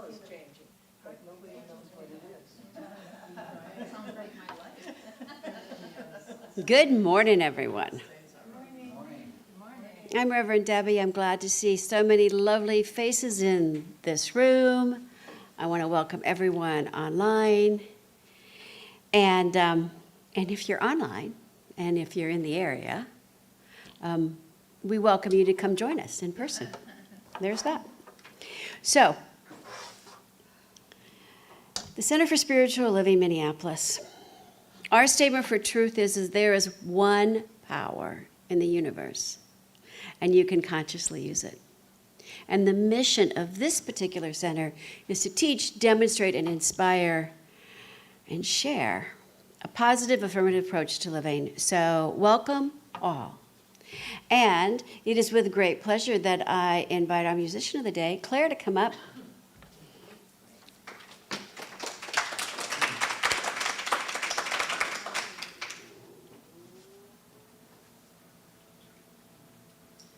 is changing, but nobody knows what it is. Sounds like my life. Good morning, everyone. Morning. I'm Reverend Debbie. I'm glad to see so many lovely faces in this room. I want to welcome everyone online. And if you're online, and if you're in the area, we welcome you to come join us in person. There's that. So, the Center for Spiritual Living, Minneapolis. Our statement for truth is there is one power in the universe, and you can consciously use it. And the mission of this particular center is to teach, demonstrate, and inspire and share a positive, affirmative approach to living. So welcome all. And it is with great pleasure that I invite our musician of the day, Claire, to come up.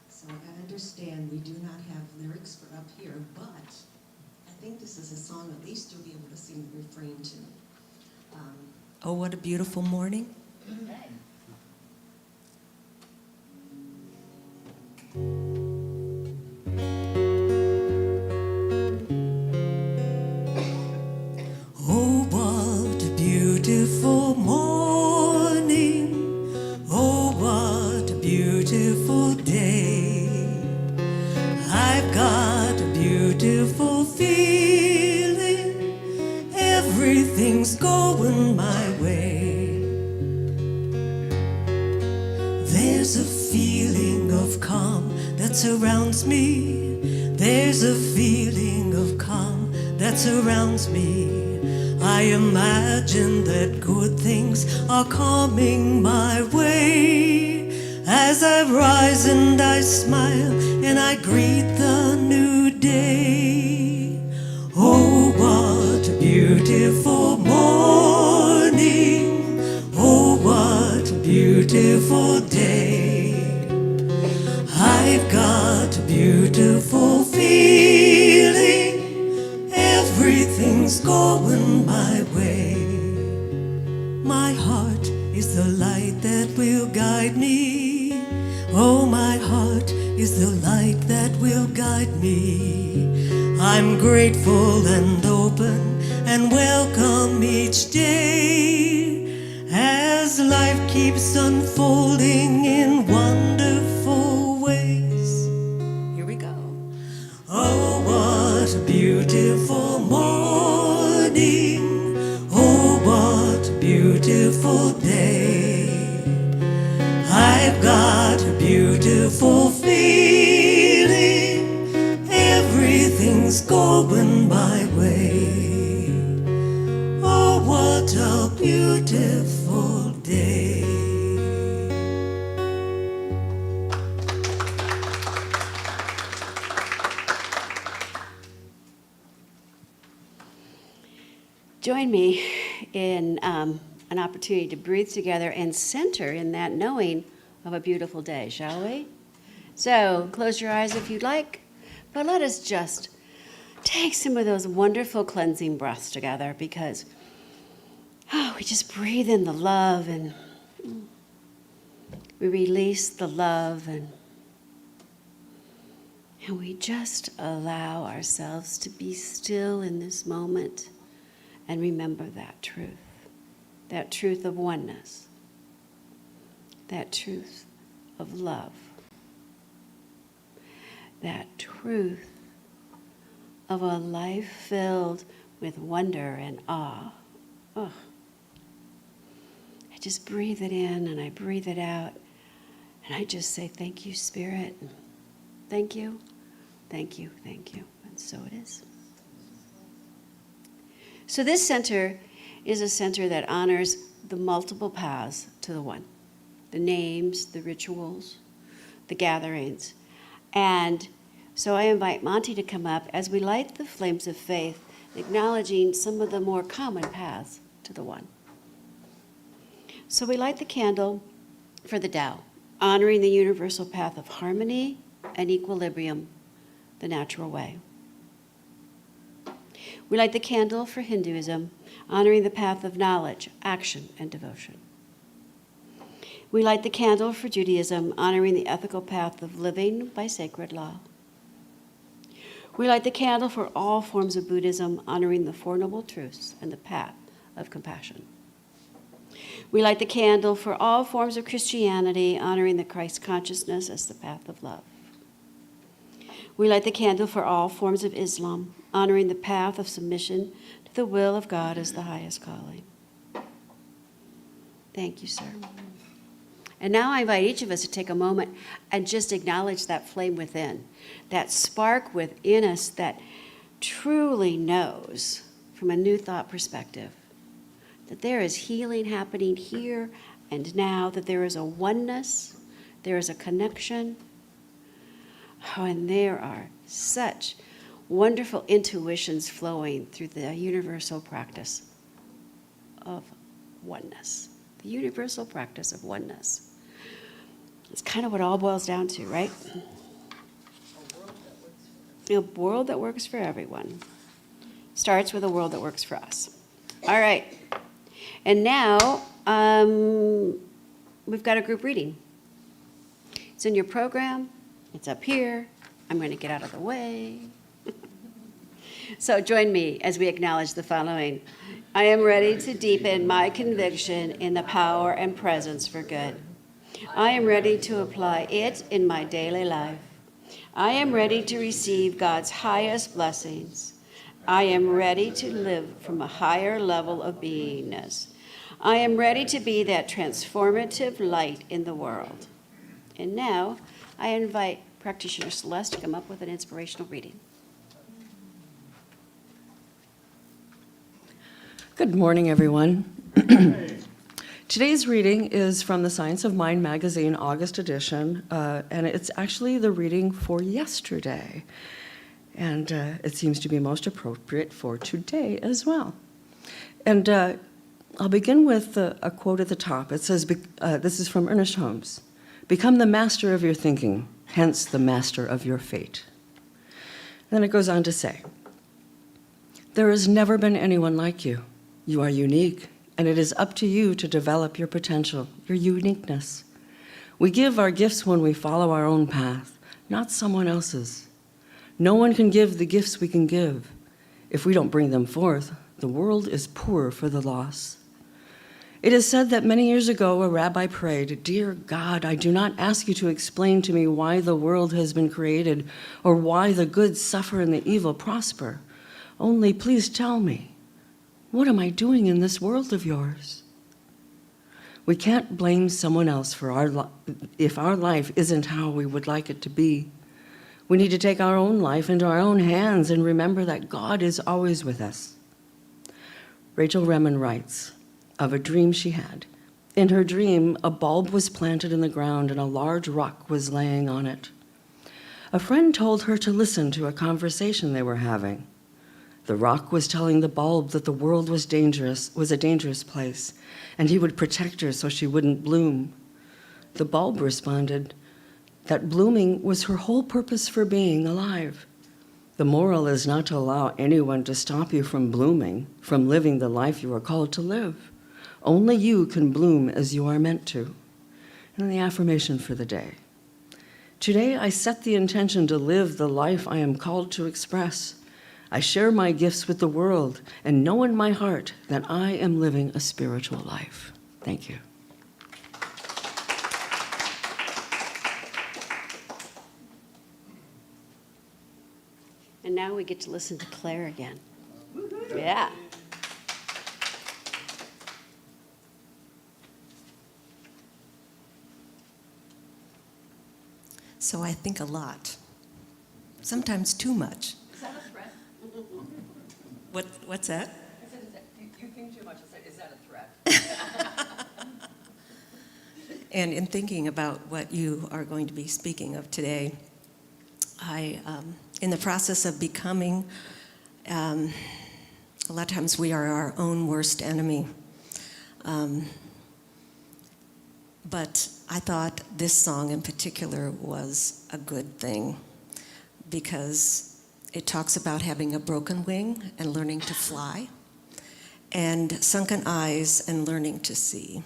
So I understand we do not have lyrics for up here, but I think this is a song at least you'll be able to sing the refrain to. Oh, what a beautiful morning. Oh, what a beautiful morning. Oh, what a beautiful day. I've got a beautiful feeling. Everything's going my way. There's a feeling of calm that surrounds me. There's a feeling of calm that surrounds me. I imagine that good things are coming my way. As I rise and I smile and I greet the new day. Oh, what a beautiful morning. Oh, what a beautiful day. I've got a beautiful feeling. Everything's going my way. My heart is the light that will guide me. Oh, my heart is the light that will guide me. I'm grateful and open and welcome each day as life keeps unfolding in wonderful ways. Here we go. Oh, what a beautiful morning. Oh, what a beautiful day. I've got a beautiful feeling. Everything's going my way. Oh, what a beautiful day. Join me in an opportunity to breathe together and center in that knowing of a beautiful day, shall we? So close your eyes if you'd like, but let us just take some of those wonderful cleansing breaths together because we just breathe in the love and we release the love and we just allow ourselves to be still in this moment and remember that truth of oneness, that truth of love, that truth of a life filled with wonder and awe. Oh. I just breathe it in and I breathe it out and I just say, thank you, Spirit. Thank you, thank you, thank you. And so it is. So this center is a center that honors the multiple paths to the one, the names, the rituals, the gatherings. And so I invite Monty to come up as we light the flames of faith, acknowledging some of the more common paths to the one. So we light the candle for the Tao, honoring the universal path of harmony and equilibrium, the natural way. We light the candle for Hinduism, honoring the path of knowledge, action, and devotion. We light the candle for Judaism, honoring the ethical path of living by sacred law. We light the candle for all forms of Buddhism, honoring the Four Noble Truths and the path of compassion. We light the candle for all forms of Christianity, honoring the Christ consciousness as the path of love. We light the candle for all forms of Islam, honoring the path of submission to the will of God as the highest calling. Thank you, sir. And now I invite each of us to take a moment and just acknowledge that flame within, that spark within us that truly knows from a new thought perspective that there is healing happening here and now, that there is a oneness, there is a connection. Oh, and there are such wonderful intuitions flowing through the universal practice of oneness. The universal practice of oneness. It's kind of what it all boils down to, right? A world that works for everyone. Starts with a world that works for us. All right. And now we've got a group reading. It's in your program. It's up here. I'm going to get out of the way. So join me as we acknowledge the following. I am ready to deepen my conviction in the power and presence for good. I am ready to apply it in my daily life. I am ready to receive God's highest blessings. I am ready to live from a higher level of beingness. I am ready to be that transformative light in the world. And now I invite practitioner Celeste to come up with an inspirational reading. Good morning, everyone. Today's reading is from the Science of Mind magazine, August edition, and it's actually the reading for yesterday. And it seems to be most appropriate for today as well. And I'll begin with a quote at the top. It says, this is from Ernest Holmes, "Become the master of your thinking, hence the master of your fate." And then it goes on to say, "There has never been anyone like you. You are unique, and it is up to you to develop your potential, your uniqueness. We give our gifts when we follow our own path, not someone else's. No one can give the gifts we can give. If we don't bring them forth, the world is poor for the loss. It is said that many years ago a rabbi prayed, 'Dear God, I do not ask you to explain to me why the world has been created or why the good suffer and the evil prosper. Only please tell me, what am I doing in this world of yours?' We can't blame someone else for if our life isn't how we would like it to be. We need to take our own life into our own hands and remember that God is always with us." Rachel Remen writes of a dream she had. In her dream, a bulb was planted in the ground and a large rock was laying on it. A friend told her to listen to a conversation they were having. The rock was telling the bulb that the world was a dangerous place, and he would protect her so she wouldn't bloom. The bulb responded that blooming was her whole purpose for being alive. The moral is not to allow anyone to stop you from blooming, from living the life you are called to live. Only you can bloom as you are meant to. And the affirmation for the day. Today I set the intention to live the life I am called to express. I share my gifts with the world and know in my heart that I am living a spiritual life. Thank you. And now we get to listen to Claire again. Yeah. So I think a lot, sometimes too much. Is that a threat? What's that? I said, you think too much. I said, is that a threat? And in thinking about what you are going to be speaking of today, I, in the process of becoming, a lot of times we are our own worst enemy. But I thought this song in particular was a good thing because it talks about having a broken wing and learning to fly, and sunken eyes and learning to see.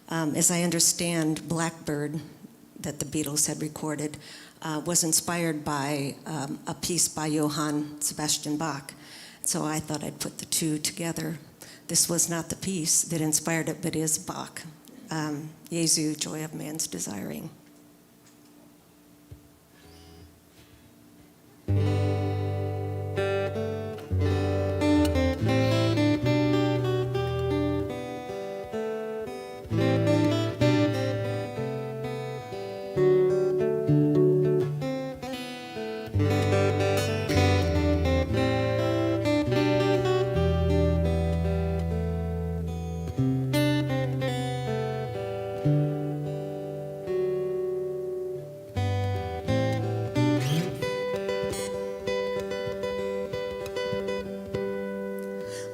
As I understand, Blackbird, that the Beatles had recorded, was inspired by a piece by Johann Sebastian Bach. So I thought I'd put the two together. This was not the piece that inspired it, but is Bach. Jesu, Joy of Man's Desiring.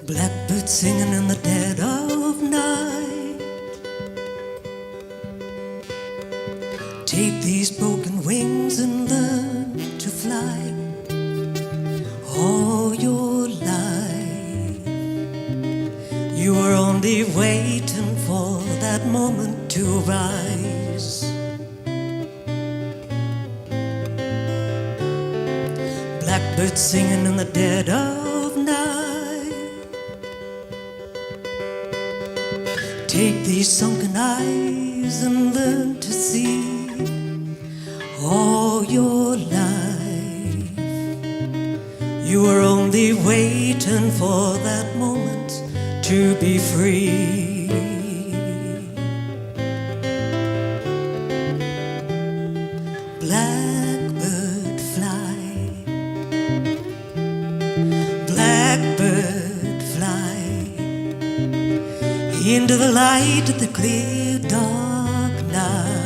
Blackbird singing in the dead of night. Take these broken wings and learn to fly all your life. You were only waiting for that moment to rise. Blackbird singing in the dead of night. Take these sunken eyes and learn to see all your life. You were only waiting for that moment to be free. Blackbird fly, blackbird fly into the light of the clear dark night.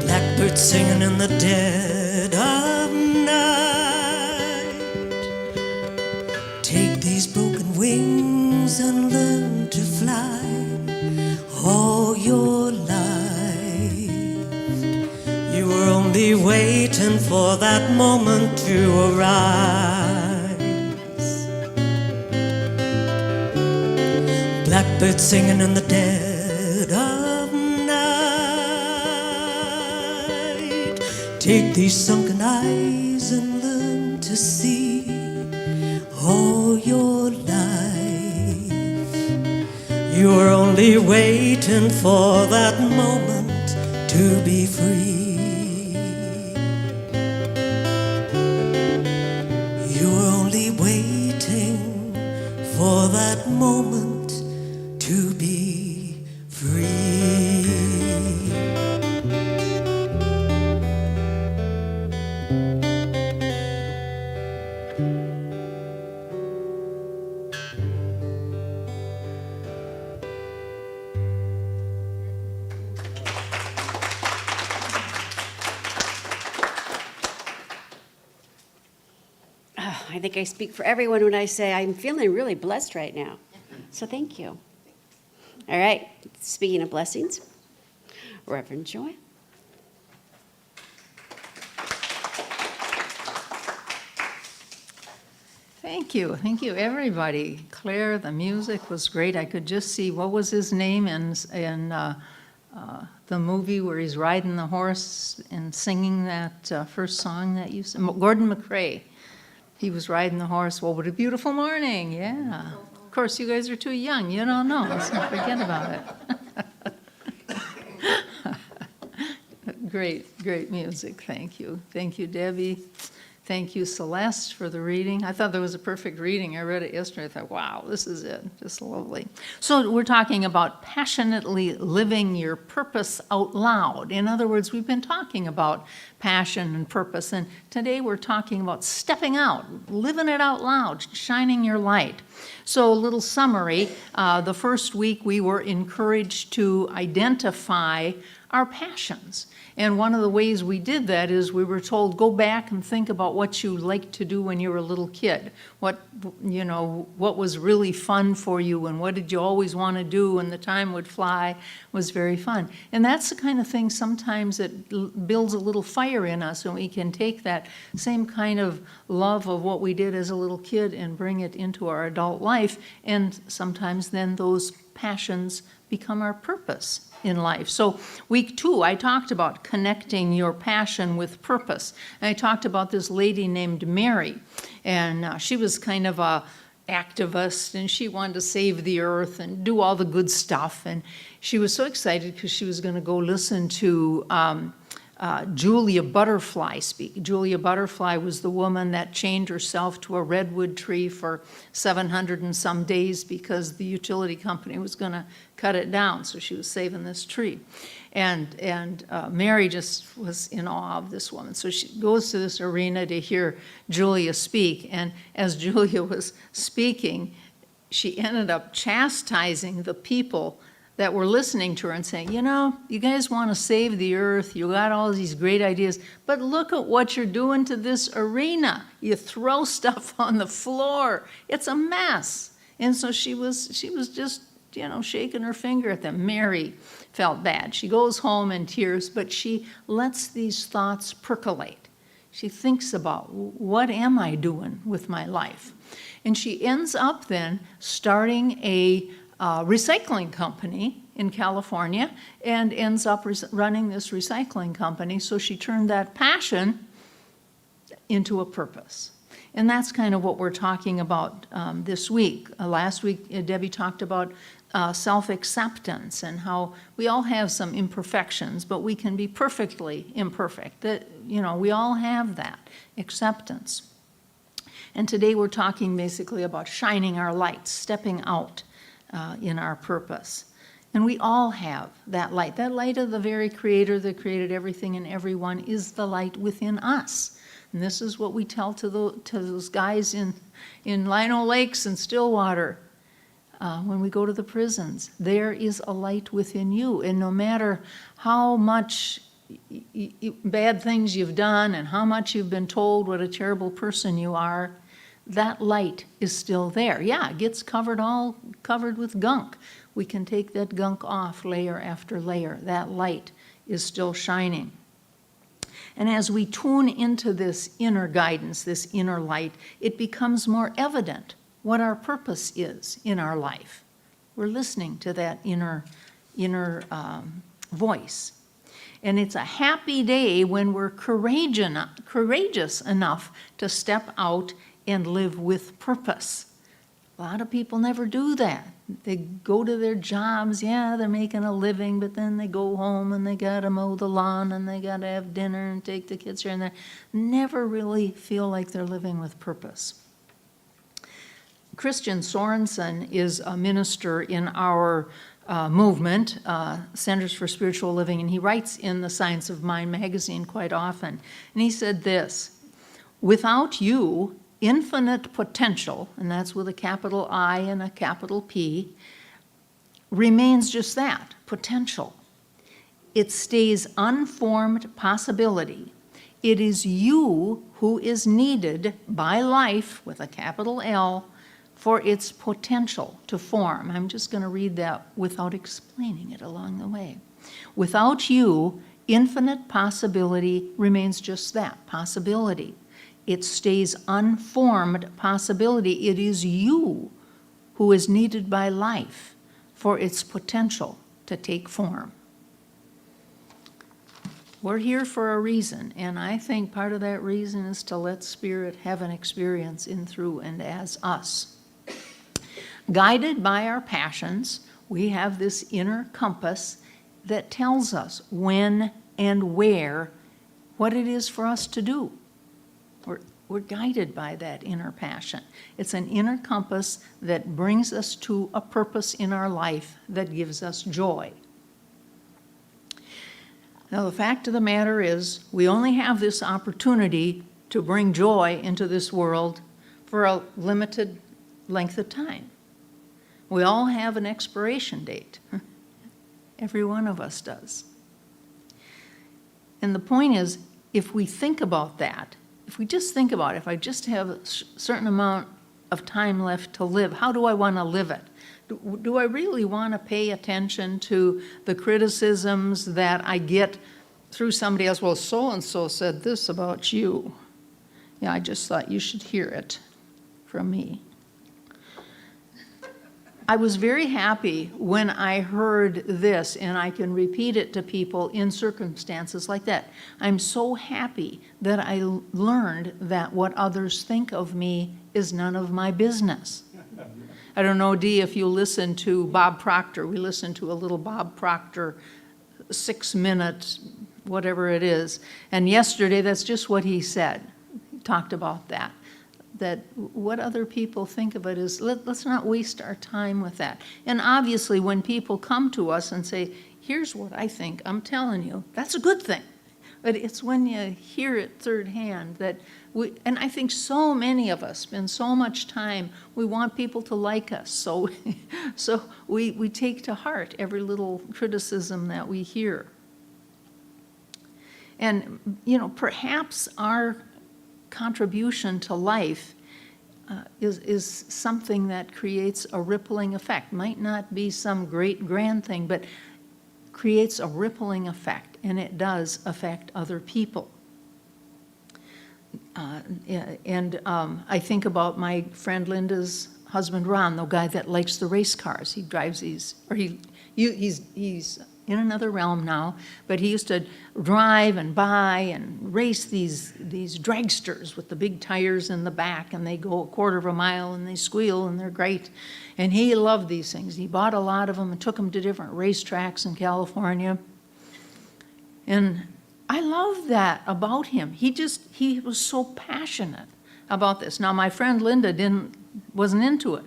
Blackbird singing in the dead of night. Take these broken wings and learn to fly all your life. You were only waiting for that moment to arise. Blackbird singing in the dead of night. Take these sunken eyes and learn to see all your life. You were only waiting for that moment to be free. You were only waiting for that moment to be free. I think I speak for everyone when I say I'm feeling really blessed right now. So thank you. All right, speaking of blessings, Reverend Joy. Thank you, everybody. Claire, the music was great. I could just see, what was his name in the movie where he's riding the horse and singing that first song that you sang? Gordon McRae. He was riding the horse. Well, what a beautiful morning. Yeah. Of course, you guys are too young. You don't know. Let's not forget about it. Great music. Thank you. Thank you, Debbie. Thank you, Celeste, for the reading. I thought that was a perfect reading. I read it yesterday. I thought, wow, this is it. Just lovely. So we're talking about passionately living your purpose out loud. In other words, we've been talking about passion and purpose, and today we're talking about stepping out, living it out loud, shining your light. So a little summary. The first week we were encouraged to identify our passions. And one of the ways we did that is we were told, go back and think about what you liked to do when you were a little kid. What was really fun for you, and what did you always want to do when the time would fly was very fun. And that's the kind of thing sometimes that builds a little fire in us, and we can take that same kind of love of what we did as a little kid and bring it into our adult life. And sometimes then those passions become our purpose in life. So week 2, I talked about connecting your passion with purpose. And I talked about this lady named Mary. And she was kind of a activist, and she wanted to save the earth and do all the good stuff. And she was so excited because she was going to go listen to Julia Butterfly speak. Julia Butterfly was the woman that chained herself to a redwood tree for 700 and some days because the utility company was going to cut it down, so she was saving this tree. And Mary just was in awe of this woman. So she goes to this arena to hear Julia speak, and as Julia was speaking, she ended up chastising the people that were listening to her and saying, you guys want to save the earth, you got all these great ideas, but look at what you're doing to this arena. You throw stuff on the floor. It's a mess. And so she was just, shaking her finger at them. Mary felt bad. She goes home in tears, but she lets these thoughts percolate. She thinks about, what am I doing with my life? And she ends up then starting a recycling company in California and ends up running this recycling company. So she turned that passion into a purpose. And that's kind of what we're talking about this week. Last week, Debbie talked about self-acceptance and how we all have some imperfections, but we can be perfectly imperfect. That, we all have that acceptance. And today we're talking basically about shining our light, stepping out in our purpose. And we all have that light. That light of the very Creator that created everything and everyone is the light within us. And this is what we tell to those guys in Lino Lakes and Stillwater when we go to the prisons. There is a light within you. And no matter how much bad things you've done and how much you've been told what a terrible person you are, that light is still there. Yeah, it gets covered with gunk. We can take that gunk off layer after layer. That light is still shining. And as we tune into this inner guidance, this inner light, it becomes more evident what our purpose is in our life. We're listening to that inner voice. And it's a happy day when we're courageous enough to step out and live with purpose. A lot of people never do that. They go to their jobs, they're making a living, but then they go home and they gotta mow the lawn and they gotta have dinner and take the kids here and there. Never really feel like they're living with purpose. Christian Sorensen is a minister in our movement, Centers for Spiritual Living, and he writes in the Science of Mind magazine quite often. And he said this: without you, infinite potential, and that's with a capital I and a capital P, remains just that, potential. It stays unformed possibility. It is you who is needed by life, with a capital L, for its potential to form. I'm just going to read that without explaining it along the way. Without you, infinite possibility remains just that, possibility. It stays unformed possibility. It is you who is needed by life for its potential to take form. We're here for a reason, and I think part of that reason is to let Spirit have an experience in, through, and as us. Guided by our passions, we have this inner compass that tells us when and where what it is for us to do. we're guided by that inner passion. It's an inner compass that brings us to a purpose in our life that gives us joy. Now, the fact of the matter is, we only have this opportunity to bring joy into this world for a limited length of time. We all have an expiration date. Every one of us does. And the point is, if we think about that, if we just think about it, if I just have a certain amount of time left to live, how do I want to live it? Do I really want to pay attention to the criticisms that I get through somebody else? Well, so-and-so said this about you. Yeah, I just thought you should hear it from me. I was very happy when I heard this, and I can repeat it to people in circumstances like that. I'm so happy that I learned that what others think of me is none of my business. I don't know, Dee, if you listen to Bob Proctor. We listened to a little Bob Proctor 6-minute, whatever it is. And yesterday, that's just what he said. He talked about that what other people think of it is, let's not waste our time with that. And obviously, when people come to us and say, here's what I think, I'm telling you, that's a good thing. But it's when you hear it third hand that and I think so many of us spend so much time, we want people to like us. So we take to heart every little criticism that we hear. And, perhaps our contribution to life is something that creates a rippling effect. Might not be some great grand thing, but creates a rippling effect, and it does affect other people. I think about my friend Linda's husband Ron, the guy that likes the race cars. He drives these, or he's in another realm now, but he used to drive and buy and race these dragsters with the big tires in the back, and they go a quarter of a mile and they squeal and they're great. And he loved these things. He bought a lot of them and took them to different racetracks in California. And I love that about him. He was so passionate about this. Now, my friend Linda wasn't into it,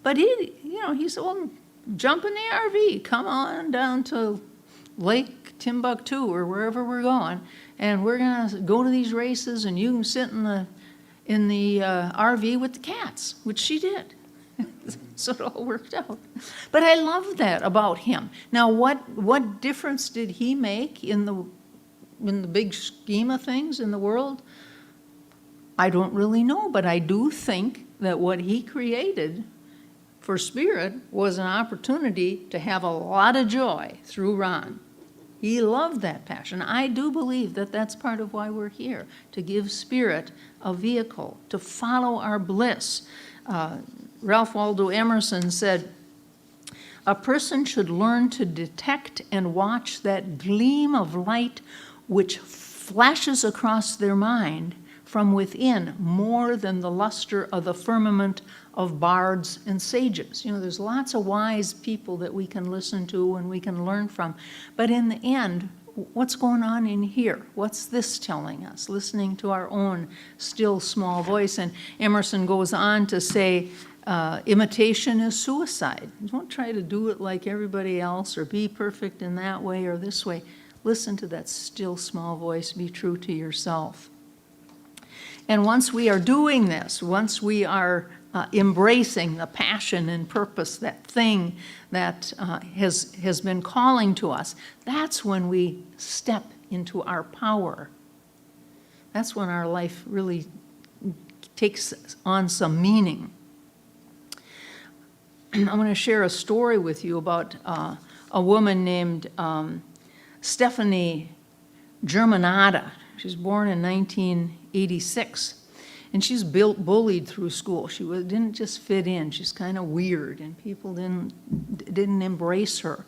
but he said, well, jump in the RV, come on down to Lake Timbuktu or wherever we're going, and we're gonna go to these races, and you can sit in the RV with the cats, which she did. So it all worked out. But I love that about him. Now, what difference did he make in the big scheme of things in the world? I don't really know, but I do think that what he created for Spirit was an opportunity to have a lot of joy through Ron. He loved that passion. I do believe that that's part of why we're here, to give Spirit a vehicle, to follow our bliss. Ralph Waldo Emerson said, a person should learn to detect and watch that gleam of light which flashes across their mind from within more than the luster of the firmament of bards and sages. There's lots of wise people that we can listen to and we can learn from. But in the end, what's going on in here? What's this telling us? Listening to our own still small voice. And Emerson goes on to say, imitation is suicide. Don't try to do it like everybody else or be perfect in that way or this way. Listen to that still small voice. Be true to yourself. And once we are doing this, once we are embracing the passion and purpose, that thing that has been calling to us, that's when we step into our power. That's when our life really takes on some meaning. I'm going to share a story with you about a woman named Stephanie Germanata. She was born in 1986. And she's bullied through school. She didn't just fit in. She's kind of weird, and people didn't embrace her.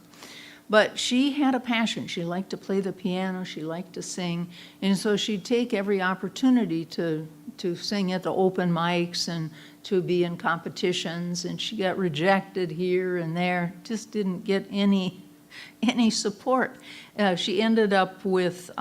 But she had a passion. She liked to play the piano. She liked to sing. And so she'd take every opportunity to sing at the open mics and to be in competitions. And she got rejected here and there, just didn't get any support. She ended up with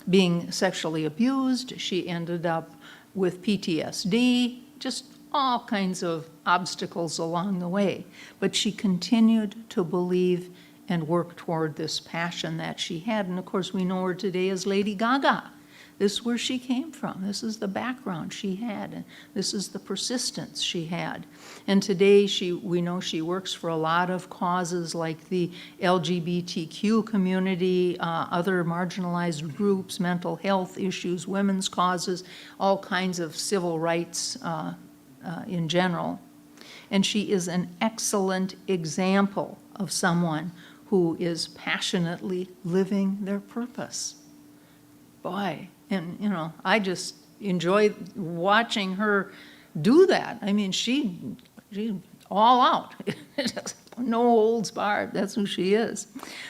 being sexually abused. She ended up with PTSD, just all kinds of obstacles along the way. But she continued to believe and work toward this passion that she had. And of course, we know her today as Lady Gaga. This is where she came from. This is the background she had, and this is the persistence she had. And today, we know she works for a lot of causes like the LGBTQ community, other marginalized groups, mental health issues, women's causes, all kinds of civil rights in general. And she is an excellent example of someone who is passionately living their purpose. Boy, and you know, I just enjoy watching her do that. I mean, she all out, no holds barred. That's who she is.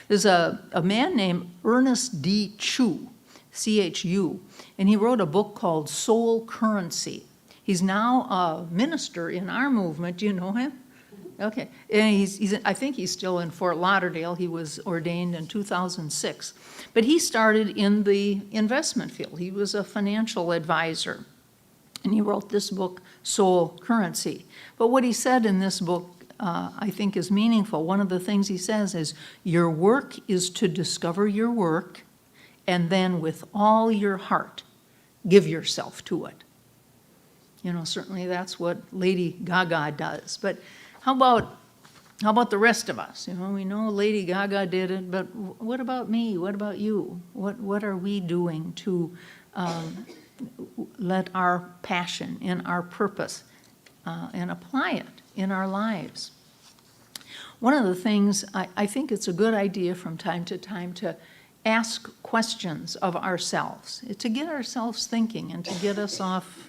There's a man named Ernest D. Chu, C-H-U, and he wrote a book called Soul Currency. He's now a minister in our movement. Do you know him? Okay, and I think he's still in Fort Lauderdale. He was ordained in 2006. But he started in the investment field. He was a financial advisor. And he wrote this book, Soul Currency. But what he said in this book, I think is meaningful. One of the things he says is, your work is to discover your work, and then with all your heart, give yourself to it. You know, certainly that's what Lady Gaga does. But how about the rest of us? You know, we know Lady Gaga did it, but what about me? What about you? What are we doing to let our passion and our purpose and apply it in our lives? One of the things, I think it's a good idea from time to time to ask questions of ourselves, to get ourselves thinking and to get us off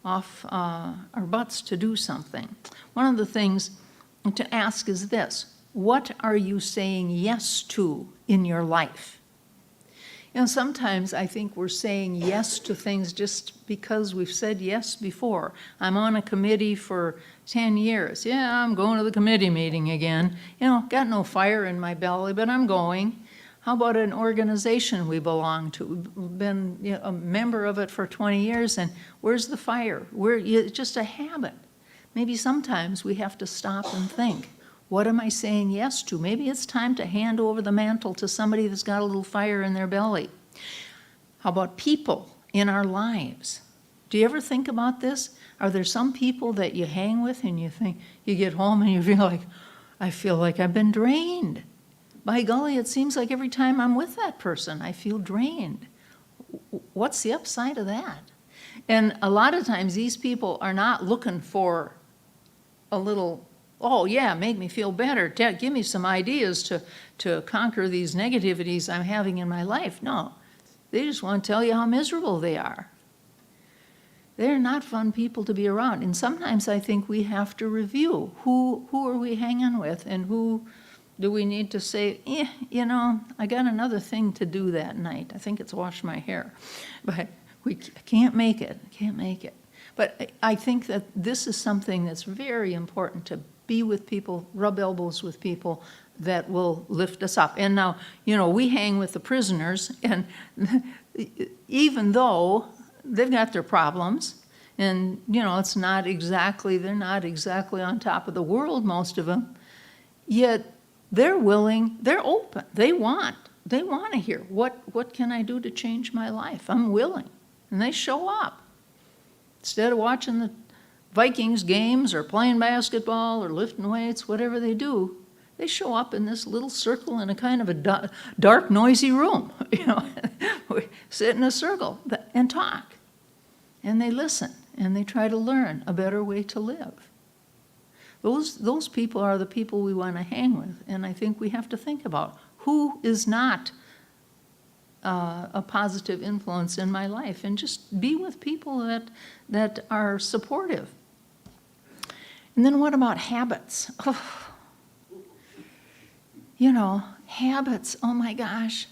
our butts to do something. One of the things to ask is this: what are you saying yes to in your life? You know, sometimes I think we're saying yes to things just because we've said yes before. I'm on a committee for 10 years. Yeah, I'm going to the committee meeting again. You know, got no fire in my belly, but I'm going. How about an organization we belong to? We've been a member of it for 20 years, and where's the fire? It's just a habit. Maybe sometimes we have to stop and think, what am I saying yes to? Maybe it's time to hand over the mantle to somebody that's got a little fire in their belly. How about people in our lives? Do you ever think about this? Are there some people that you hang with and you think, you get home and you I feel like I've been drained. By golly, it seems like every time I'm with that person, I feel drained. What's the upside of that? And a lot of times these people are not looking for a little, oh yeah, make me feel better, give me some ideas to conquer these negativities I'm having in my life. No, they just want to tell you how miserable they are. They're not fun people to be around. And sometimes I think we have to review who are we hanging with, and who do we need to say, you know, I got another thing to do that night. I think it's wash my hair. But we can't make it, But I think that this is something that's very important, to be with people, rub elbows with people that will lift us up. And now, you know, we hang with the prisoners, and even though they've got their problems, and, you know, they're not exactly on top of the world, most of them, yet they're willing, they're open, they want to hear, what can I do to change my life? I'm willing. And they show up. Instead of watching the Vikings games or playing basketball or lifting weights, whatever they do, they show up in this little circle in a kind of a dark, noisy room. You know, we sit in a circle and talk. And they listen, and they try to learn a better way to live. Those people are the people we want to hang with, and I think we have to think about who is not a positive influence in my life, and just be with people that are supportive. And then what about habits? Oh, you know, habits, oh my gosh.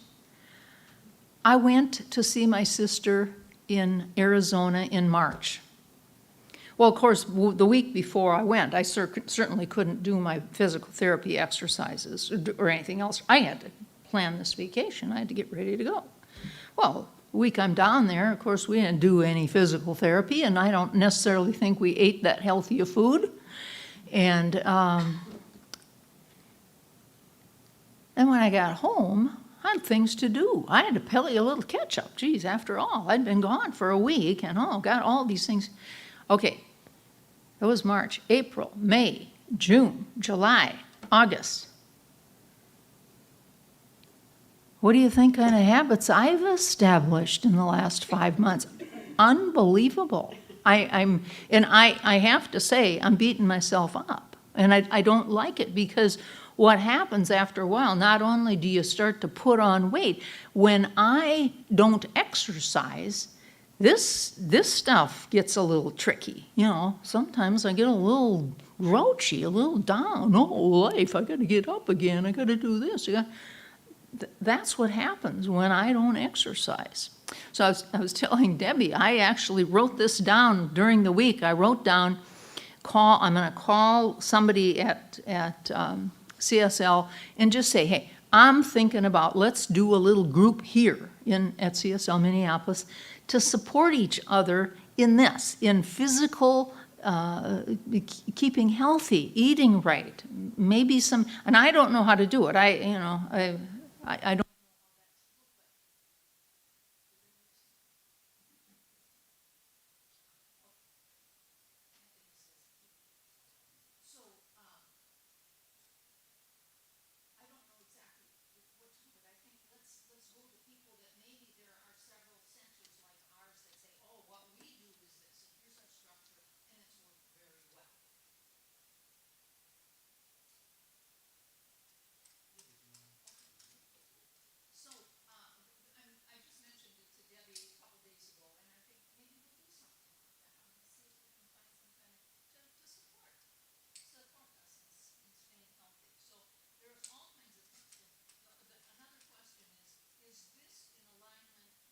I went to see my sister in Arizona in March. Well, of course, the week before I went, I certainly couldn't do my physical therapy exercises or anything else. I had to plan this vacation. I had to get ready to go. Well, week I'm down there, of course, we didn't do any physical therapy, and I don't necessarily think we ate that healthy of food. And then when I got home, I had things to do. I had to pelly a little ketchup. Geez, after all, I'd been gone for a week and got all these things. Okay, it was March, April, May, June, July, August. What do you think kind of habits I've established in the last 5 months? Unbelievable. I have to say, I'm beating myself up. And I don't like it, because what happens after a while, not only do you start to put on weight, when I don't exercise, this stuff gets a little tricky. You know, sometimes I get a little grouchy, a little down. Oh, life, I got to get up again. I got to do this. That's what happens when I don't exercise. So I was telling Debbie, I actually wrote this down during the week. I wrote down, I'm going to call somebody at CSL and just say, hey, I'm thinking about, let's do a little group here at CSL Minneapolis to support each other in this, in physical, keeping healthy, eating right, maybe some, and I don't know how to do it. I don't.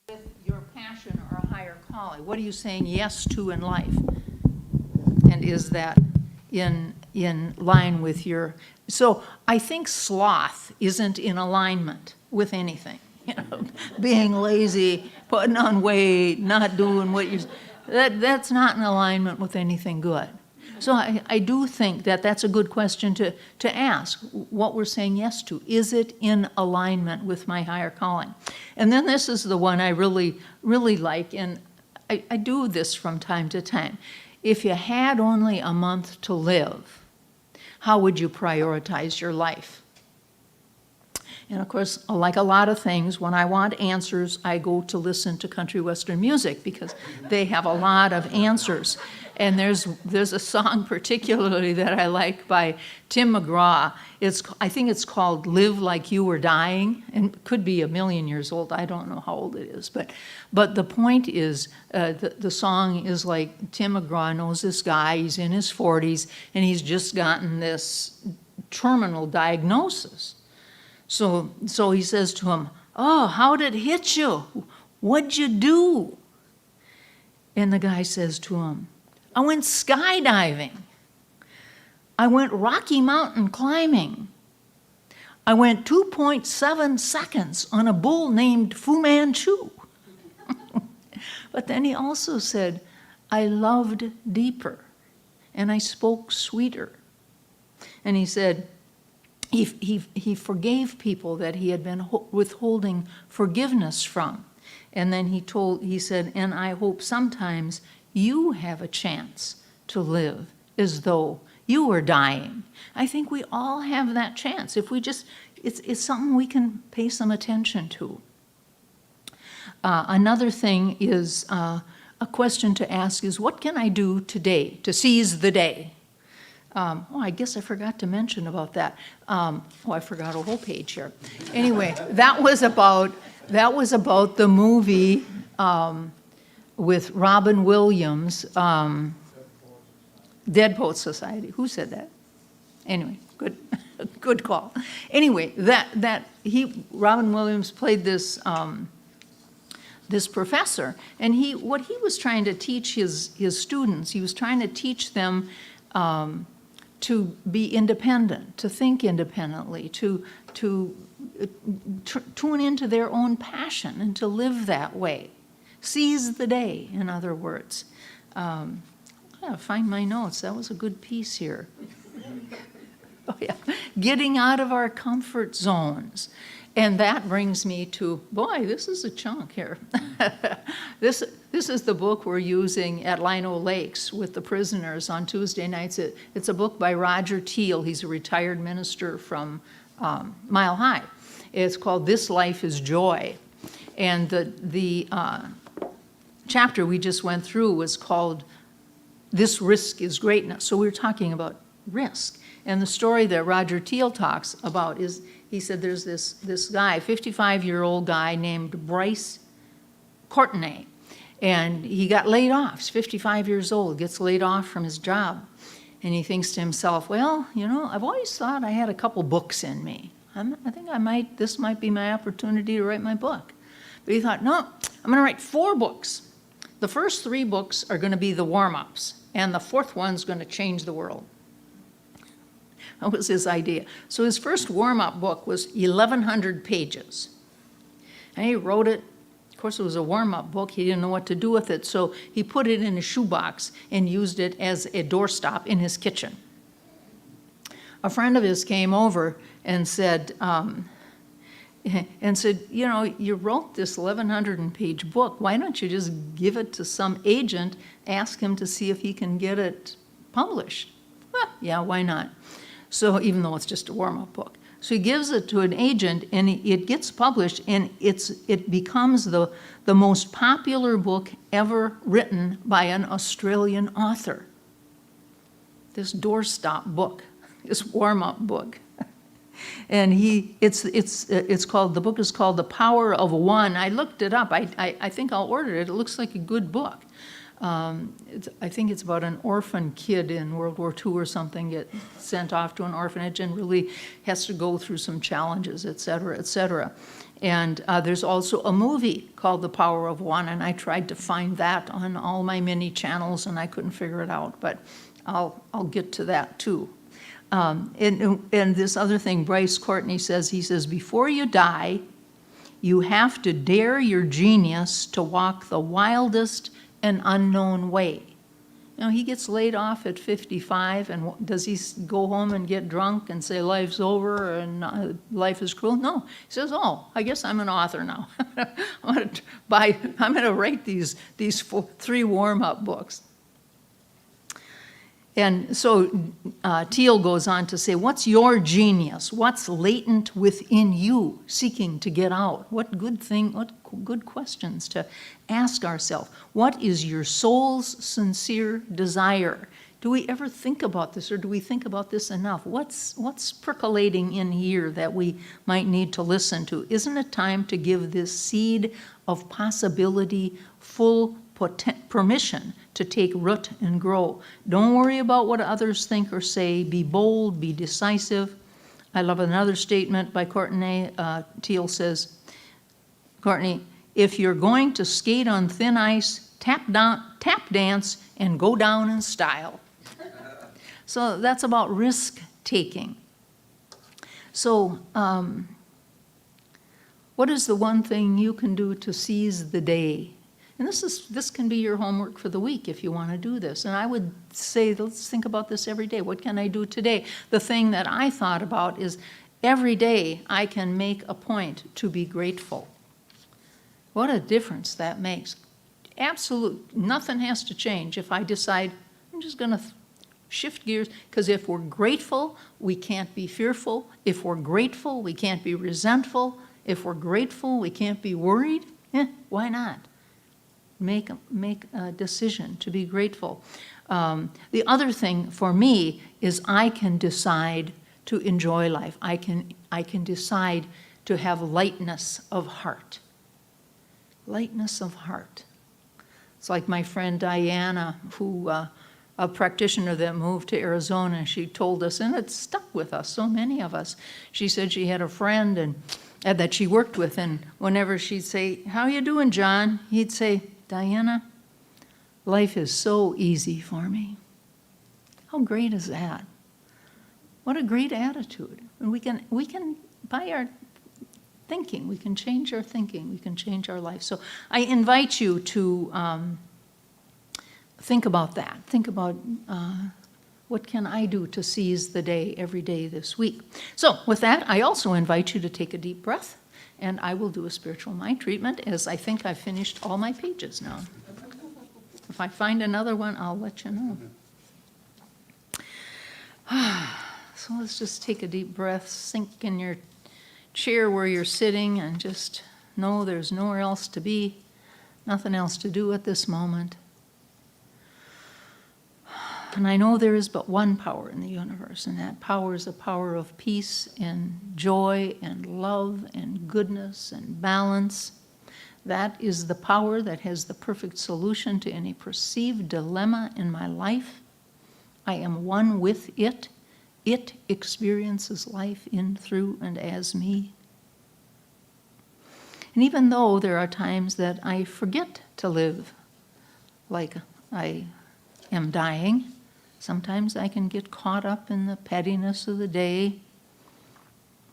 With your passion or a higher calling? What are you saying yes to in life? And is that in line with your, so I think sloth isn't in alignment with anything. You know, being lazy, putting on weight, not doing what you, that's not in alignment with anything good. So I do think that that's a good question to ask, what we're saying yes to. Is it in alignment with my higher calling? And then this is the one I really, really like, and I do this from time to time. If you had only a month to live, how would you prioritize your life? And of course, like a lot of things, when I want answers, I go to listen to country western music because they have a lot of answers. And there's a song particularly that I like by Tim McGraw. I think it's called "Live Like You Were Dying," and it could be 1,000,000 years old. I don't know how old it is, but the point is, the song is like Tim McGraw knows this guy. He's in his 40s, and he's just gotten this terminal diagnosis. So he says to him, "Oh, how did it hit you? What'd you do?" And the guy says to him, "I went skydiving. I went Rocky Mountain climbing. I went 2.7 seconds on a bull named Fu Manchu." But then he also said, "I loved deeper and I spoke sweeter." And he said, he forgave people that he had been withholding forgiveness from. And then he said, "And I hope sometimes you have a chance to live as though you were dying." I think we all have that chance if we just, it's something we can pay some attention to. Another thing is, a question to ask is, what can I do today to seize the day? I guess I forgot to mention about that. I forgot a whole page here. Anyway, that was about the movie with Robin Williams, Dead Poets Society. Who said that? Anyway, good call. Anyway, Robin Williams played this this professor, and what he was trying to teach his students, he was trying to teach them to be independent, to think independently, to tune into their own passion and to live that way. Seize the day, in other words. I gotta find my notes. That was a good piece here. Oh, yeah. Getting out of our comfort zones. And that brings me to, boy, this is a chunk here. This is the book we're using at Lino Lakes with the prisoners on Tuesday nights. It's a book by Roger Teal. He's a retired minister from Mile High. It's called This Life is Joy. And the chapter we just went through was called This Risk is Greatness. So we were talking about risk. And the story that Roger Teal talks about is, he said there's this guy, 55-year-old guy named Bryce Courtenay, and he got laid off. He's 55 years old, gets laid off from his job. And he thinks to himself, well, you know, I've always thought I had a couple books in me. I think this might be my opportunity to write my book. But he thought, no, I'm going to write 4 books. The first 3 books are going to be the warm-ups, and the 4th one's going to change the world. That was his idea. So his first warm-up book was 1,100 pages. And he wrote it. Of course, it was a warm-up book. He didn't know what to do with it, so he put it in a shoebox and used it as a doorstop in his kitchen. A friend of his came over and said, you know, you wrote this 1,100-page book. Why don't you just give it to some agent, ask him to see if he can get it published? Well, yeah, why not? So even though it's just a warm-up book. So he gives it to an agent, and it gets published, and it becomes the most popular book ever written by an Australian author. This doorstop book, this warm-up book. And the book is called The Power of One. I looked it up. I think I'll order it. It looks like a good book. I think it's about an orphan kid in World War II or something, get sent off to an orphanage and really has to go through some challenges, et cetera, et cetera. And there's also a movie called The Power of One, and I tried to find that on all my mini channels, and I couldn't figure it out, but I'll get to that too. And this other thing, Bryce Courtenay says, he says, before you die, you have to dare your genius to walk the wildest and unknown way. You know, he gets laid off at 55, and does he go home and get drunk and say life's over and life is cruel? No. He says, oh, I guess I'm an author now. I'm going to write these 3 warm-up books. And so Teal goes on to say, what's your genius? What's latent within you seeking to get out? What good questions to ask ourselves. What is your soul's sincere desire? Do we ever think about this, or do we think about this enough? What's percolating in here that we might need to listen to? Isn't it time to give this seed of possibility full permission to take root and grow? Don't worry about what others think or say. Be bold, be decisive. I love another statement by Courtenay. Teal says, Courtenay, if you're going to skate on thin ice, tap dance, and go down in style. So that's about risk taking. So what is the one thing you can do to seize the day? And this can be your homework for the week if you want to do this. And I would say, let's think about this every day. What can I do today? The thing that I thought about is every day I can make a point to be grateful. What a difference that makes. Absolute, nothing has to change if I decide I'm just going to shift gears, because if we're grateful, we can't be fearful. If we're grateful, we can't be resentful. If we're grateful, we can't be worried. Why not? Make a decision to be grateful. The other thing for me is I can decide to enjoy life. I can decide to have lightness of heart. Lightness of heart. It's like my friend Diana, who a practitioner that moved to Arizona, she told us, and it stuck with us, so many of us. She said she had a friend and that she worked with, and whenever she'd say, "How you doing, John?" he'd say, "Diana, life is so easy for me." How great is that? What a great attitude. And we can by thinking. We can change our thinking. We can change our life. So I invite you to think about that. Think about what can I do to seize the day every day this week. So with that, I also invite you to take a deep breath, and I will do a spiritual mind treatment, as I think I've finished all my pages now. If I find another one, I'll let you know. So let's just take a deep breath, sink in your chair where you're sitting, and just know there's nowhere else to be, nothing else to do at this moment. And I know there is but one power in the universe, and that power is a power of peace and joy and love and goodness and balance. That is the power that has the perfect solution to any perceived dilemma in my life. I am one with it. It experiences life in, through, and as me. And even though there are times that I forget to live like I am dying, sometimes I can get caught up in the pettiness of the day.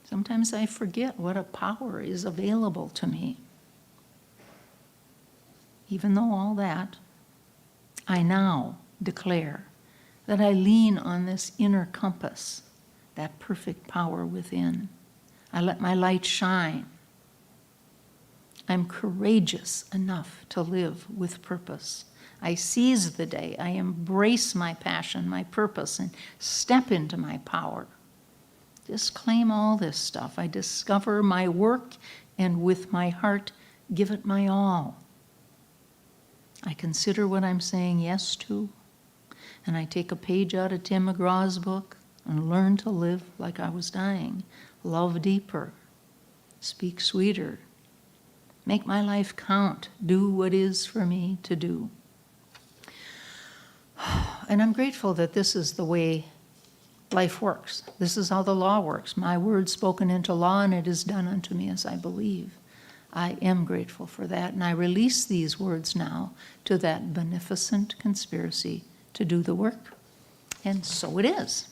Sometimes I forget what a power is available to me. Even though all that, I now declare that I lean on this inner compass, that perfect power within. I let my light shine. I'm courageous enough to live with purpose. I seize the day. I embrace my passion, my purpose, and step into my power. Just claim all this stuff. I discover my work, and with my heart, give it my all. I consider what I'm saying yes to, and I take a page out of Tim McGraw's book and learn to live like I was dying. Love deeper, speak sweeter, make my life count, do what is for me to do. And I'm grateful that this is the way life works. This is how the law works. My word spoken into law, and it is done unto me as I believe. I am grateful for that, and I release these words now to that beneficent conspiracy to do the work. And so it is.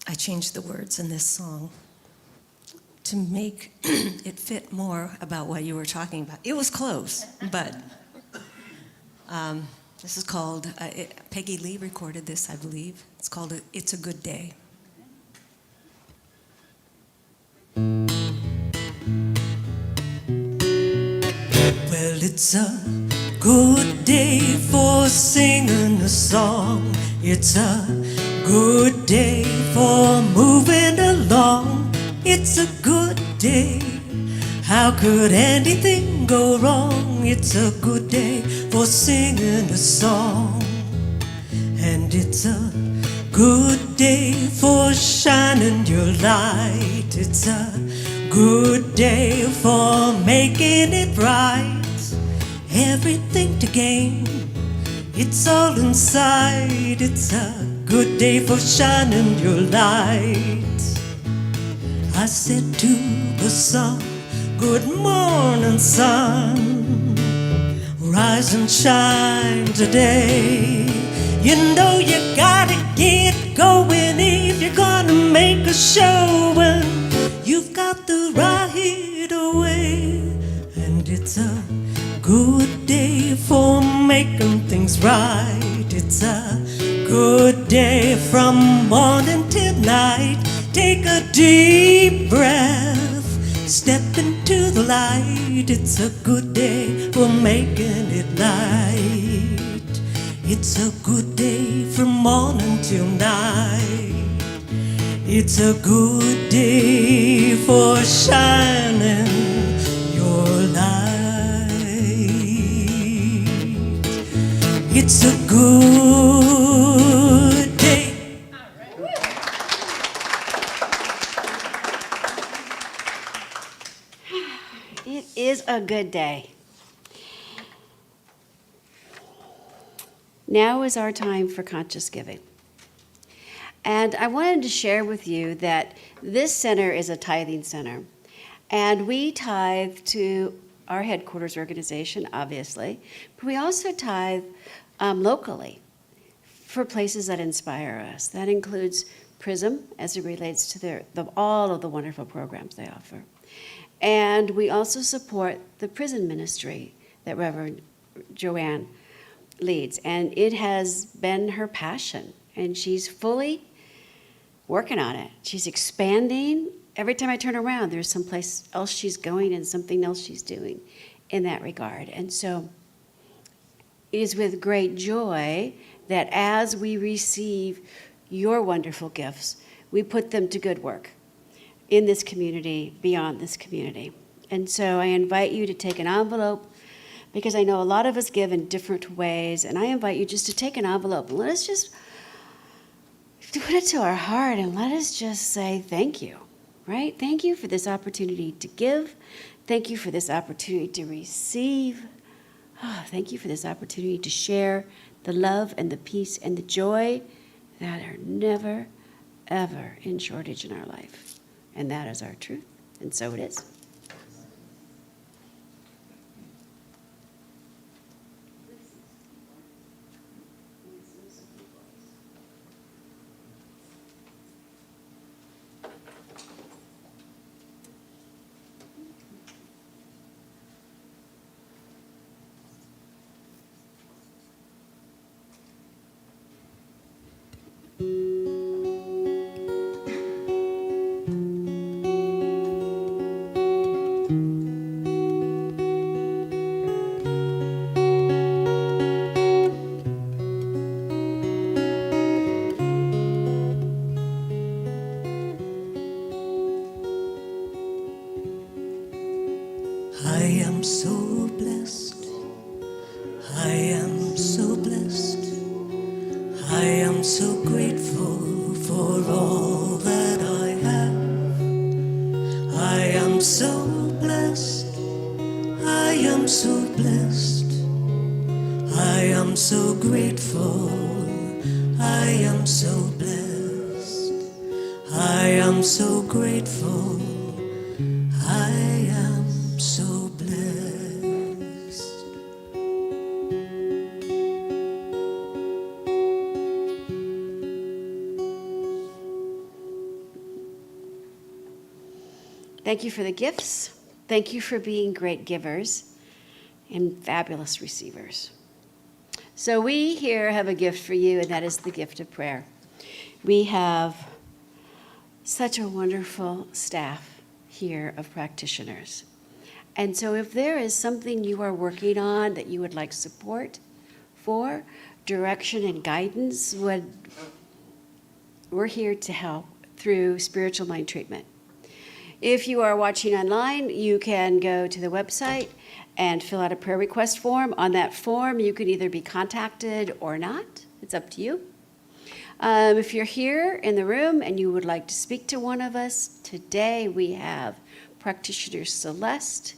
I changed the words in this song to make it fit more about what you were talking about. It was close, but this is called, Peggy Lee recorded this, I believe. It's called It's a Good Day. Well, it's a good day for singing a song. It's a good day for moving along. It's a good day. How could anything go wrong? It's a good day for singing a song. And it's a good day for shining your light. It's a good day for making it right. Everything to gain, it's all inside. It's a good day for shining your light. I said to the sun, good morning, sun. Rise and shine today. You know you gotta get going if you're gonna make a showing. You've got the right away. And it's a good day for making things right. It's a good day from morning till night. Take a deep breath, step into the light. It's a good day for making it light. It's a good day from morning till night. It's a good day for shining your light. It's a good day. It is a good day. Now is our time for conscious giving. And I wanted to share with you that this center is a tithing center. And we tithe to our headquarters organization, obviously, but we also tithe locally for places that inspire us. That includes PRISM, as it relates to all of the wonderful programs they offer. And we also support the prison ministry that Reverend Joanne leads. And it has been her passion, and she's fully working on it. She's expanding. Every time I turn around, there's someplace else she's going and something else she's doing in that regard. And so it is with great joy that as we receive your wonderful gifts, we put them to good work in this community, beyond this community. And so I invite you to take an envelope, because I know a lot of us give in different ways, and I invite you just to take an envelope and let us just put it to our heart and let us just say thank you, right? Thank you for this opportunity to give. Thank you for this opportunity to receive. Oh, thank you for this opportunity to share the love and the peace and the joy that are never, ever in shortage in our life. And that is our truth, and so it is. I am so blessed. I am so blessed. I am so grateful for all that I have. I am so blessed. I am so blessed. I am so grateful. I am so blessed. I am so grateful. I am so blessed. Thank you for the gifts. Thank you for being great givers and fabulous receivers. So we here have a gift for you, and that is the gift of prayer. We have such a wonderful staff here of practitioners. And so if there is something you are working on that you would like support for, direction and guidance, we're here to help through spiritual mind treatment. If you are watching online, you can go to the website and fill out a prayer request form. On that form, you can either be contacted or not. It's up to you. If you're here in the room and you would like to speak to one of us, today we have practitioner Celeste,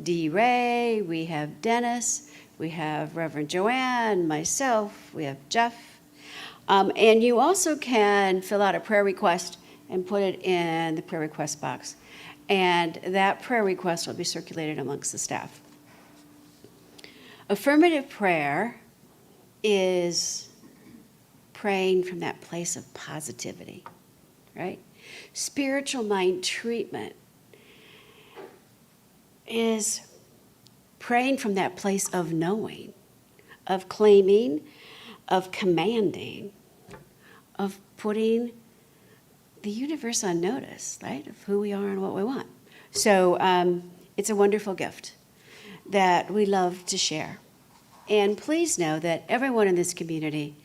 Dee Ray, we have Dennis, we have Reverend Joanne, myself, we have Jeff. And you also can fill out a prayer request and put it in the prayer request box. And that prayer request will be circulated amongst the staff. Affirmative prayer is praying from that place of positivity, right? Spiritual mind treatment is praying from that place of knowing, of claiming, of commanding, of putting the universe on notice, right, of who we are and what we want. So it's a wonderful gift that we love to share. And please know that everyone in this community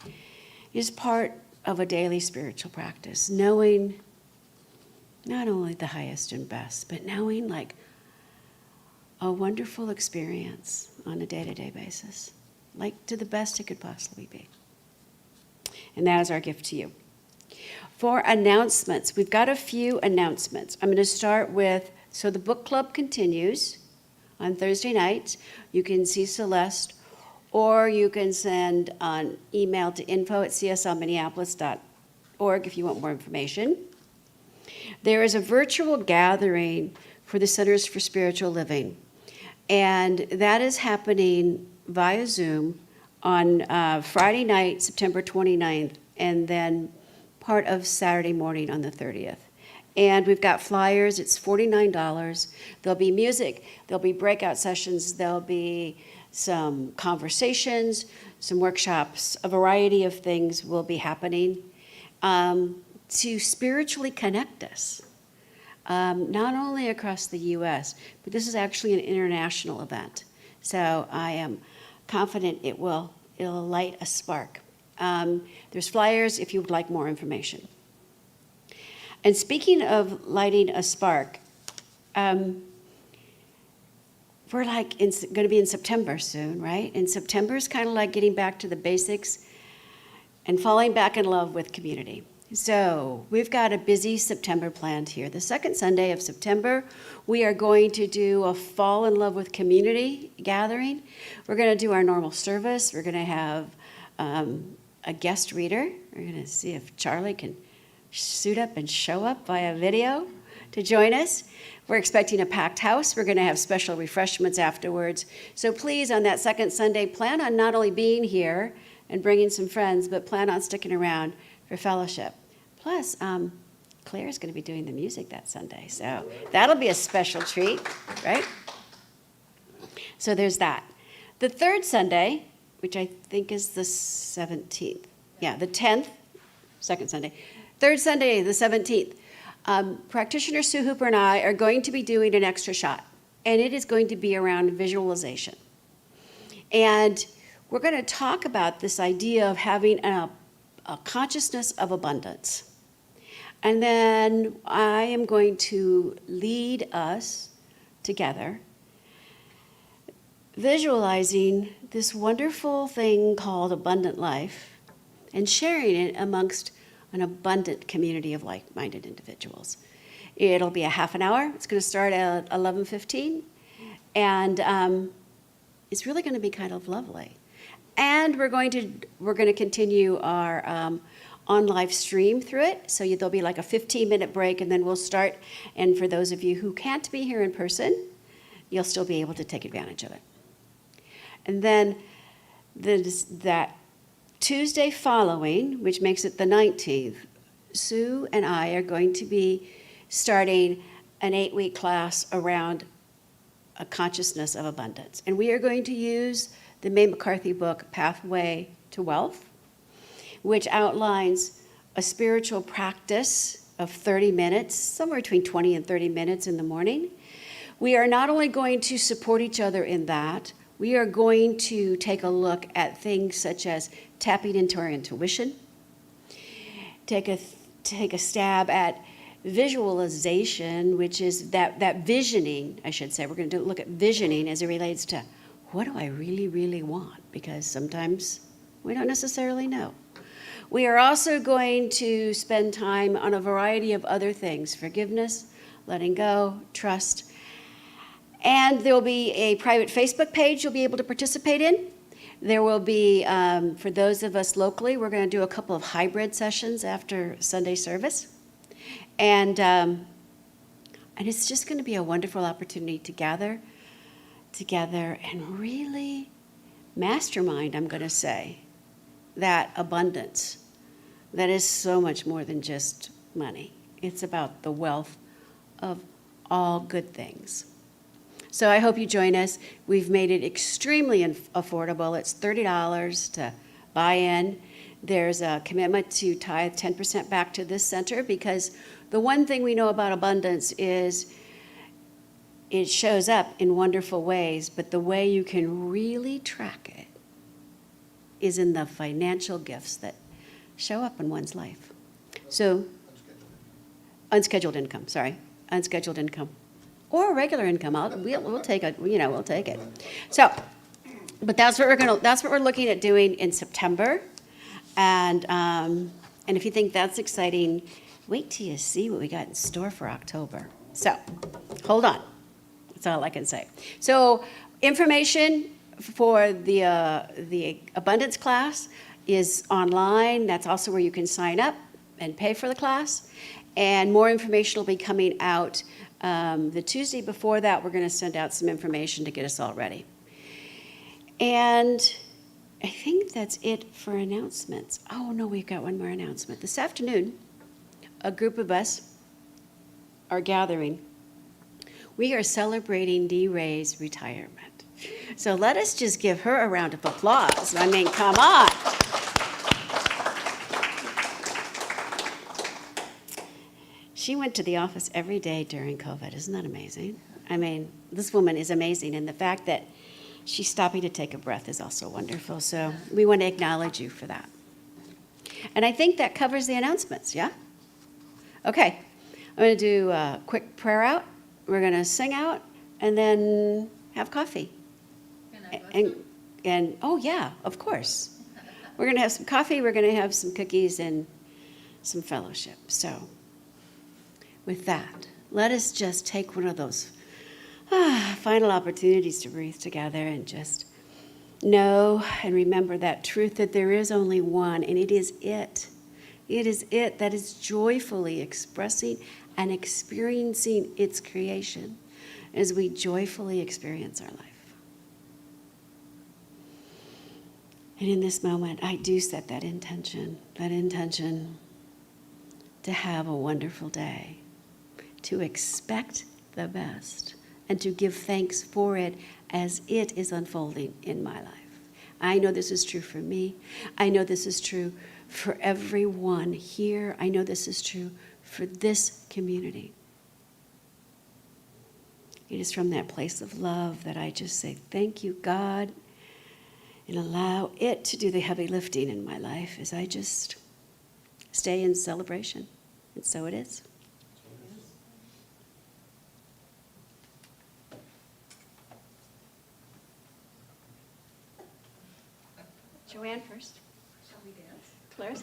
is part of a daily spiritual practice, knowing not only the highest and best, but knowing like a wonderful experience on a day-to-day basis, like to the best it could possibly be. And that is our gift to you. For announcements, we've got a few announcements. I'm going to start with, so the book club continues on Thursday nights. You can see Celeste or you can send an email to info@cslminneapolis.org if you want more information. There is a virtual gathering for the Centers for Spiritual Living, and that is happening via Zoom on Friday night, September 29th, and then part of Saturday morning on the 30th. And we've got flyers. It's $49. There'll be music. There'll be breakout sessions. There'll be some conversations, some workshops. A variety of things will be happening to spiritually connect us, not only across the U.S., but this is actually an international event. So I am confident it'll light a spark. There's flyers if you would like more information. And speaking of lighting a spark, we're going to be in September soon, right? And September is kind of like getting back to the basics and falling back in love with community. So we've got a busy September planned here. The second Sunday of September, we are going to do a Fall in Love with Community gathering. We're going to do our normal service. We're going to have a guest reader. We're going to see if Charlie can suit up and show up via video to join us. We're expecting a packed house. We're going to have special refreshments afterwards. So please, on that second Sunday, plan on not only being here and bringing some friends, but plan on sticking around for fellowship. Plus, Claire's going to be doing the music that Sunday, so that'll be a special treat, right? So there's that. The third Sunday, which I think is the 17th, the 10th, second Sunday. Third Sunday, the 17th, practitioner Sue Hooper and I are going to be doing an extra shot, and it is going to be around visualization. And we're going to talk about this idea of having a consciousness of abundance. And then I am going to lead us together, visualizing this wonderful thing called abundant life and sharing it amongst an abundant community of like-minded individuals. It'll be a half an hour. It's going to start at 11:15, and it's really going to be kind of lovely. And we're going to continue our on live stream through it. So there'll be like a 15-minute break, and then we'll start. And for those of you who can't be here in person, you'll still be able to take advantage of it. And then that Tuesday following, which makes it the 19th, Sue and I are going to be starting an 8-week class around a consciousness of abundance. And we are going to use the Mae McCarthy book, Pathway to Wealth, which outlines a spiritual practice of 30 minutes, somewhere between 20 and 30 minutes in the morning. We are not only going to support each other in that, we are going to take a look at things such as tapping into our intuition, take a stab at visualization, which is that visioning, I should say. We're going to look at visioning as it relates to what do I really, really want? Because sometimes we don't necessarily know. We are also going to spend time on a variety of other things: forgiveness, letting go, trust. And there will be a private Facebook page you'll be able to participate in. There will be, for those of us locally, we're going to do a couple of hybrid sessions after Sunday service. And it's just going to be a wonderful opportunity to gather together and really mastermind, I'm going to say, that abundance that is so much more than just money. It's about the wealth of all good things. So I hope you join us. We've made it extremely affordable. It's $30 to buy in. There's a commitment to tithe 10% back to this center, because the one thing we know about abundance is it shows up in wonderful ways, but the way you can really track it is in the financial gifts that show up in one's life. So, unscheduled income. Or regular income. We'll take it. We'll take it. So, but that's what we're looking at doing in September, and if you think that's exciting, wait till you see what we got in store for October. So, hold on. That's all I can say. So, information for the abundance class is online. That's also where you can sign up and pay for the class. And more information will be coming out. The Tuesday before that, we're going to send out some information to get us all ready. And I think that's it for announcements. Oh, no, we've got one more announcement. This afternoon, a group of us are gathering. We are celebrating Dee Ray's retirement. So let us just give her a round of applause. I mean, come on. She went to the office every day during COVID. Isn't that amazing? I mean, this woman is amazing, and the fact that she's stopping to take a breath is also wonderful. So we want to acknowledge you for that. And I think that covers the announcements, yeah? Okay, I'm going to do a quick prayer out. We're going to sing out and then have coffee. And oh, yeah, of course. We're going to have some coffee. We're going to have some cookies and some fellowship. So with that, let us just take one of those final opportunities to breathe together and just know and remember that truth that there is only one, and it is it. It is it that is joyfully expressing and experiencing its creation as we joyfully experience our life. And in this moment, I do set that intention to have a wonderful day, to expect the best, and to give thanks for it as it is unfolding in my life. I know this is true for me. I know this is true for everyone here. I know this is true for this community. It is from that place of love that I just say, thank you, God, and allow it to do the heavy lifting in my life as I just stay in celebration. And so it is. Joanne first. Shall we dance? Claire?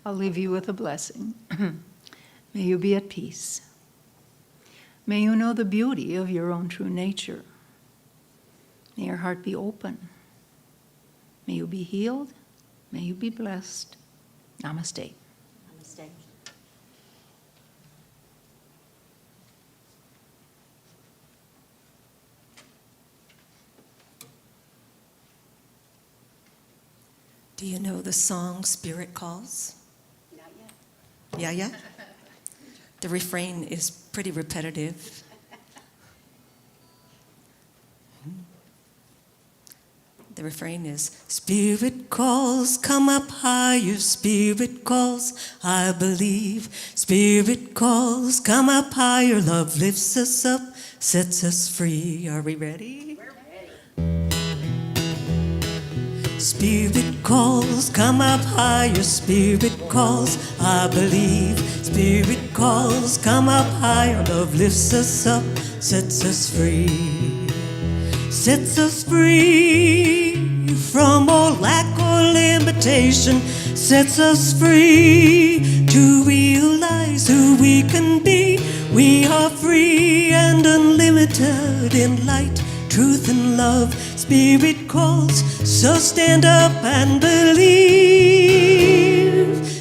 I'll leave you with a blessing. May you be at peace. May you know the beauty of your own true nature. May your heart be open. May you be healed. May you be blessed. Namaste. Namaste. Do you know the song Spirit Calls? Not yet. Yeah. The refrain is pretty repetitive. The refrain is, Spirit calls, come up higher, Spirit calls, I believe. Spirit calls, come up higher, love lifts us up, sets us free. Are we ready? Spirit calls, come up higher, Spirit calls, I believe. Spirit calls, come up higher, love lifts us up, sets us free. Sets us free from all lack or limitation, sets us free to realize who we can be. We are free and unlimited in light, truth and love. Spirit calls, so stand up and believe.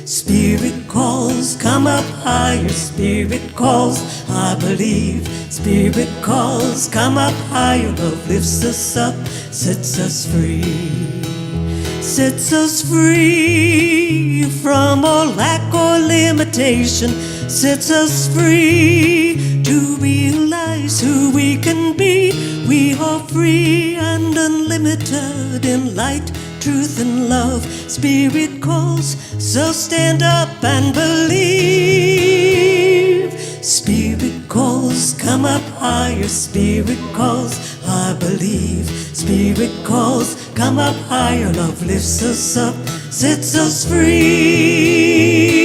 Spirit calls, come up higher, Spirit calls, I believe. Spirit calls, come up higher, love lifts us up, sets us free. Sets us free from all lack or limitation, sets us free to realize who we can be. We are free and unlimited in light, truth and love. Spirit calls, so stand up and believe. Spirit calls, come up higher, Spirit calls, I believe. Spirit calls, come up higher, love lifts us up, sets us free.